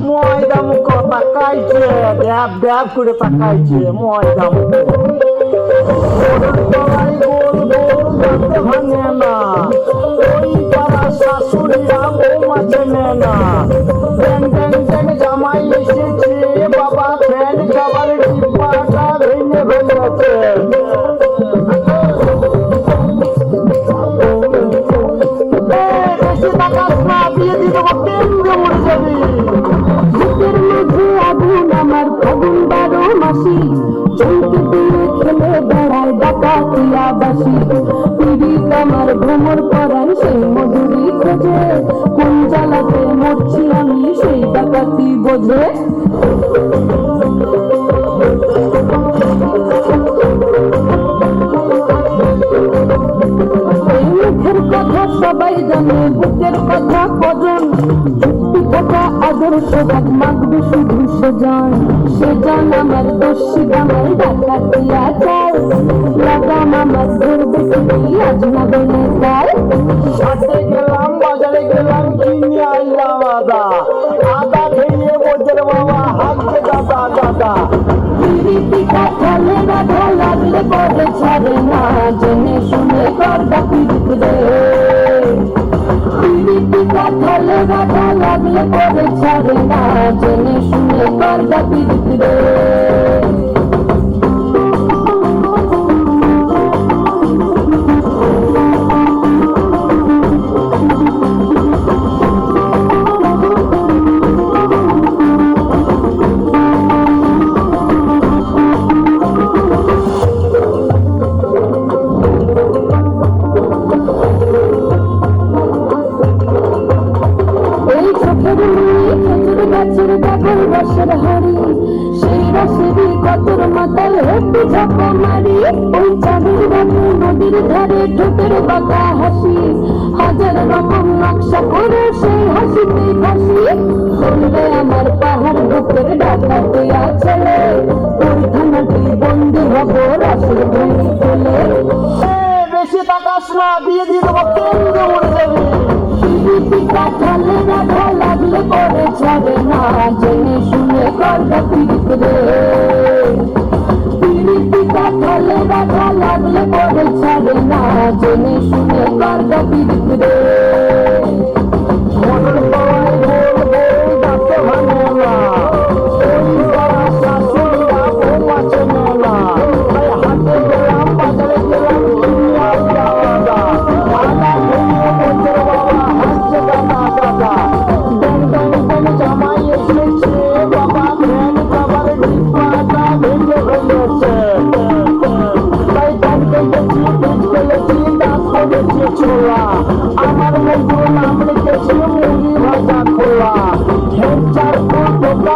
ময়দা মুখ তাকাইছে, ড্যাব ড্যাব করে তাকাইছে ময়দা মুখ। গোল গোল করতে ভাঙে না, ওই পাড়া শাশুড়িরা বৌমা চেনে না। ট্যাং ট্যাং ট্যাং জামাই এসেছে বাবা, ফ্যান খাবার ডিব্বাটা ভেঙে ফেলেছে। বেশি তাকাস না, বিয়ে দিয়ে দেবো, কেন্দ্রে মরে যাবি। বুকের মাঝে আগুন আমার ফাগুন 12 মাসি, চলতে দিয়ে খেলে বেড়ায় ডাকাতিয়া বাসি। পীড়িত আমার ভ্রমর পরায় সেই মধুরি খোঁজে, কোন জ্বালাতে মরছি আমি সেই ডাকাতি বোঝে। মুখের কথা সবাই জানে, বুকের কথা কজন, যুক্তি থাকা আদর্শ ভাগ মাগবে শুধু সেজন। সেজন আমার দস্যি গামার ডাকাতিয়া চায়, লাগাম আমার ধরবে কি আজ না বলে যায়। হাটে গেলাম, বাজারে গেলাম, কিনে আইলাম আদা। আদা খেয়ে বোঝের বাবা হাঁটছে দাদা দাদা। পিরিতি কাঠালে রাধা লাগলে পরে ছাড়ে না, জেনে শুনে করবা পিরিত রে। পিরিতি কাঠালে রাধা লাগলে পরে ছাড়ে না, জেনে শুনে করবা পিরিত রে। গাছের ডাগর রসের হাড়ি, সেই রসেরই কতর মাথায় হেঁটে ঝাঁপা মারি। ওই চাঁদের রাতে নদীর ধারে ঠোঁটের বাঁকা হাসি, হাজার রকম নকশা করে সেই হাসিতে ফাঁসি। শুনলে আমার পাহাড় বুকের ডাকাতে ছেলে, ওই থানাটি বন্দি হব রসের ভেঙে ফেলে। বেশি তাকাস না, বিয়ে দিয়ে দেবো, কেন্দ্রে মরে যাবি। পিরিতি কাঠালে রাধা লাগলে পরে ছাড়ে না, জেনে শুনে করবা পিরিত রে। পিরিতি কাঠালে রাধা লাগলে পরে ছাড়ে না, জেনে শুনে করবা পিরিত রে। মনের পাড়ায় গোল গোল যাতে ভাঙে না, ওই পাড়া শাশুড়িরা বৌমা চেনে না। তাই হাটে গেলাম, বাজারে গেলাম, কিনে আইলাম আদা। আদা খেয়ে বোঝের বাবা হাঁটছে দাদা দাদা। ট্যাং ট্যাং ট্যাং জামাই এসেছে বাবা, ফ্যান খাবার ডিব্বাটা ভেঙে ফেলেছে। তাই ট্যাং কেটেছি, বীজ ফেলেছি, দাঁত করেছি ছোলা। আমার বন্ধু নাম লিখেছে মুড়ি ভাজা খোলা। খেচার ফুল টোকা